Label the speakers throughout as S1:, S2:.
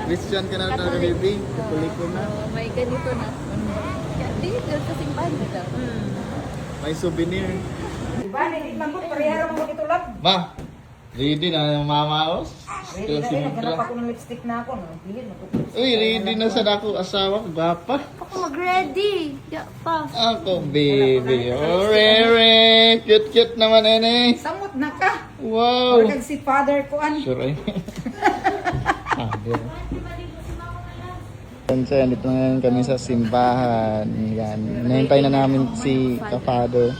S1: Christian ka na talaga, baby. Katulik ko na.
S2: May ganito na. Hindi, doon sa simbahan nila.
S1: May souvenir.
S3: Diba, natikman ko, parehara mo ito lang.
S1: Ma, ready na yung mamaos?
S3: Ready na rin, naghanap ako ng lipstick na ako. Pili,
S1: Uy, ready na sa dako asawa ko. Gwapa.
S2: Ako mag-ready. Ya pa.
S1: Ako, baby. Oh, Rere. Cute-cute naman, ene.
S3: Samot na ka.
S1: Wow.
S3: Or si father ko, an.
S1: Sure, eh. Yan siya, dito na ngayon kami sa simbahan. Yan. Nahintay na namin si Ka-Father.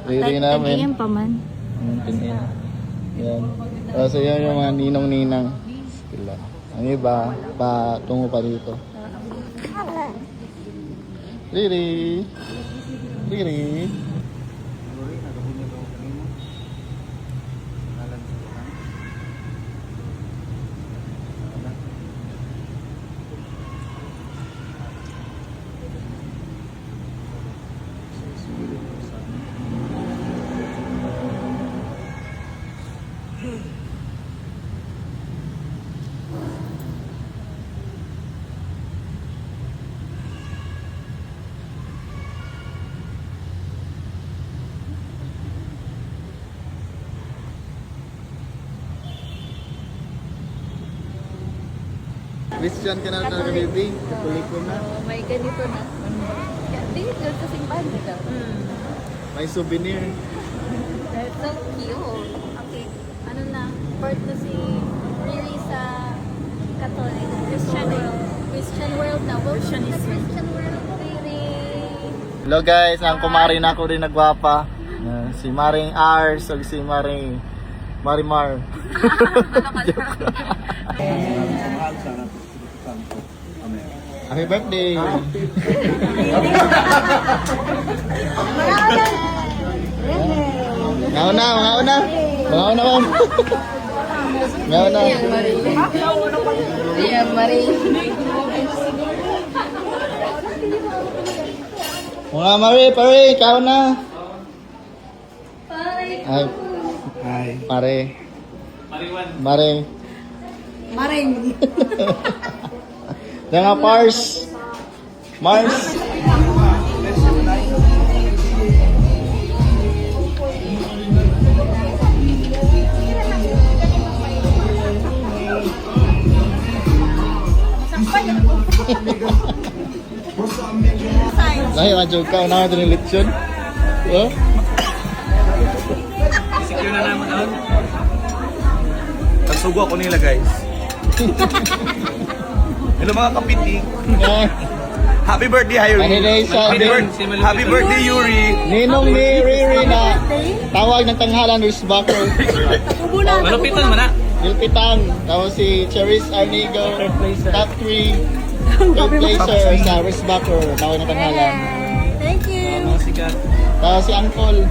S1: Ready namin.
S2: Tag-iyan pa man.
S1: Tingin. Yan. So yun yung mga ninong-ninang. Sila. Ang iba, tungo pa dito. Riri. Riri. Christian ka na talaga, baby. Katulik ko na.
S2: May ganito na. Hindi, doon sa simbahan nila.
S1: May souvenir.
S2: That's so cute. Okay. Ano na? Birth na si Mary sa Catholic. Christian world. Christian world na. Christian world. Mary.
S1: Hello guys, ang kumari na ako rin nagwapa. Si Maring Ars o si Maring Marimar. Happy birthday! Ngauna, ngauna! Ngauna mo! Ngauna!
S2: Ayan, Marie.
S1: Mga Marie, pare, ikaw na! Ay,
S4: Hi.
S1: pare. Mare.
S3: Maring.
S1: Yan nga, Pars. Mars. Dahil nga joke ka, unahan din yung leksyon. Oh?
S4: Secure na naman doon. Nagsugo ako nila guys. Hello mga kapitik. Happy birthday, Yuri. Happy birthday, Yuri.
S1: Ninong ni Riri na tawag ng tanghalan Risbacker.
S4: Malupitan mo na.
S1: Pilpitan. Tapos si Cherise Arnigo. Top 3. Third placer sa Risbacker. Tawag ng tanghalan.
S2: Thank you.
S4: Mga sikat.
S1: Tapos si Uncle.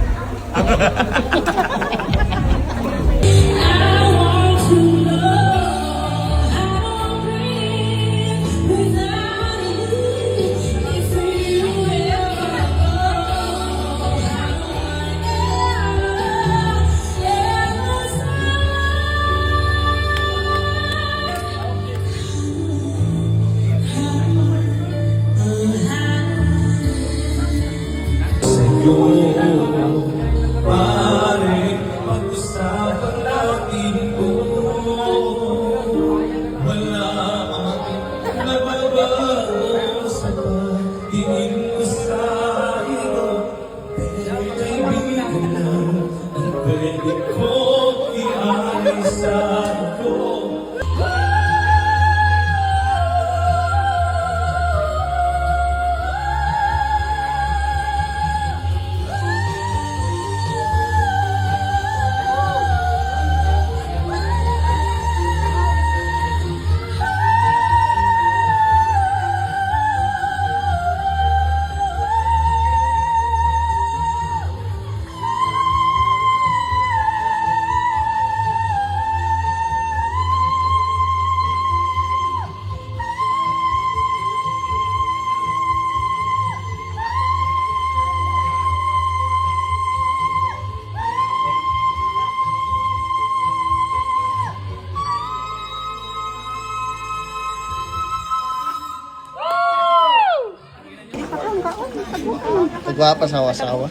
S1: Pagwapa sa asawa.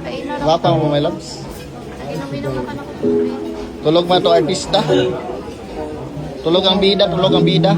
S2: Kainan ako.
S1: Gwapa mo, my loves.
S2: Inom-inom ako ng tubig.
S1: Tulog man to artista. Tulog ang bida, tulog ang bida.